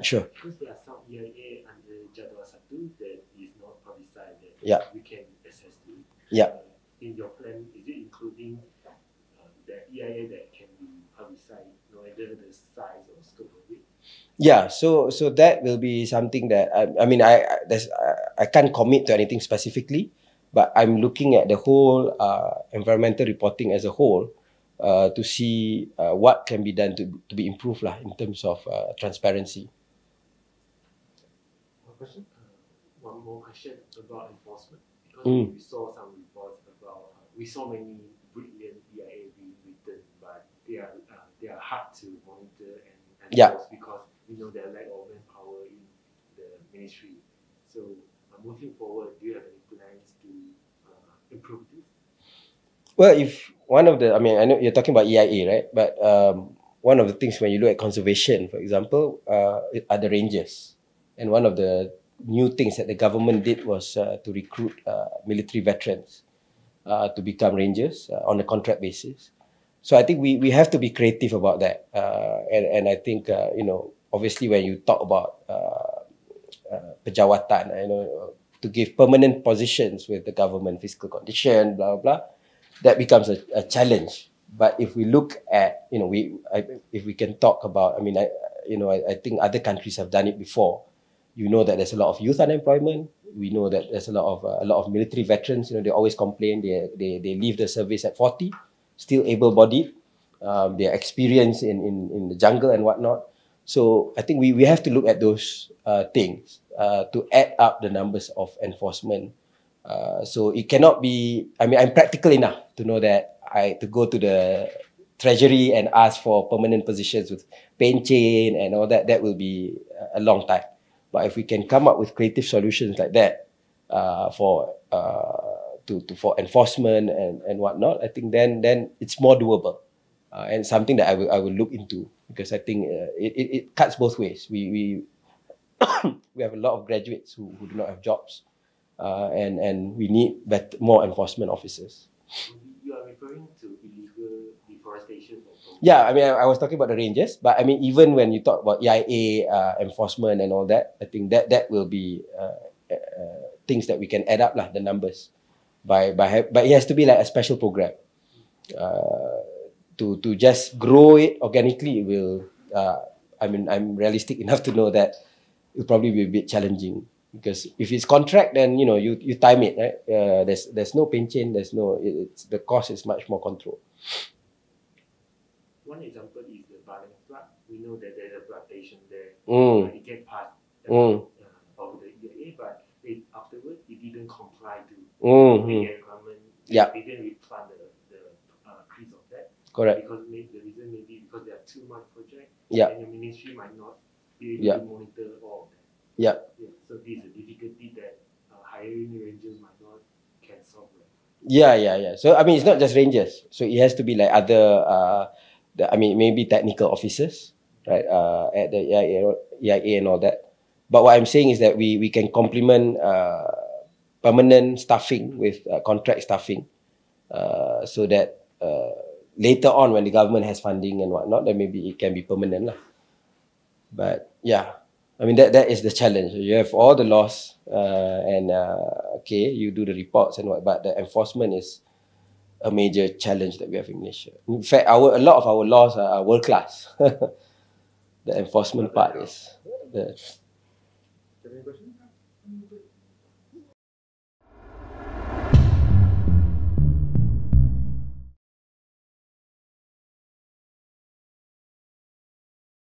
Sure. Because there are some EIA under Jadual Satu that is not publicized that Yeah. we can access to. Yeah. In your plan, is it including the EIA that can be publicized, no matter the size or scope of it? Yeah, so that will be something that I can't commit to anything specifically, but I'm looking at the whole environmental reporting as a whole to see what can be done to be improved lah in terms of transparency. One more question about enforcement, because Mm. we saw some reports about we saw many brilliant EIA being written, but they are hard to monitor and Yeah. enforce because we know there are lack of manpower in the ministry. So moving forward, do you have any plans to improve this? Well, if one of the, I mean, I know you're talking about EIA, right? But one of the things when you look at conservation, for example, are the rangers. And one of the new things that the government did was to recruit military veterans to become rangers on a contract basis. So I think we have to be creative about that. And I think, obviously when you talk about pejawatan, to give permanent positions with the government, fiscal condition, blah, blah, blah, that becomes a challenge. But if we look at, if we can talk about, I think other countries have done it before. You know that there's a lot of youth unemployment. We know that there's a lot of military veterans. They always complain they leave the service at 40, still able-bodied. They're experienced in the jungle and whatnot. So I think we have to look at those things to add up the numbers of enforcement. So it cannot be, I'm practical enough to know that to go to the treasury and ask for permanent positions with pension and all that, that will be a long time. But if we can come up with creative solutions like that for enforcement and whatnot, I think then it's more doable and something that I will look into, because I think it cuts both ways. We we have a lot of graduates who do not have jobs, and we need more enforcement officers. You are referring to illegal deforestation or Yeah, I was talking about the rangers, but even when you talk about EIA enforcement and all that, I think that will be things that we can add up lah, the numbers, but it has to be like a special program. To just grow it organically will, I'm realistic enough to know that it'll probably be a bit challenging, because if it's contract, then you time it, right? There's no pension, the cost is much more controlled. One example is the Balang flood. We know that there's a plantation there. Mm. It get passed of the EIA, but afterwards it didn't comply to the requirement. Yeah. They didn't replant the trees of that. Correct. Because the reason may be because there are too much projects. Yeah. And the ministry might not be able to monitor all of that. Yeah. So this is a difficulty that hiring rangers might not can solve. Right? Yeah. So it's not just rangers. So it has to be like other, maybe technical officers, right? At the EIA and all that. But what I'm saying is that we can complement permanent staffing with contract staffing, so that later on when the government has funding and whatnot, then maybe it can be permanent lah. But yeah, that is the challenge. You have all the laws, and you do the reports and what, but the enforcement is a major challenge that we have in Malaysia. In fact, a lot of our laws are world class. The enforcement part is the.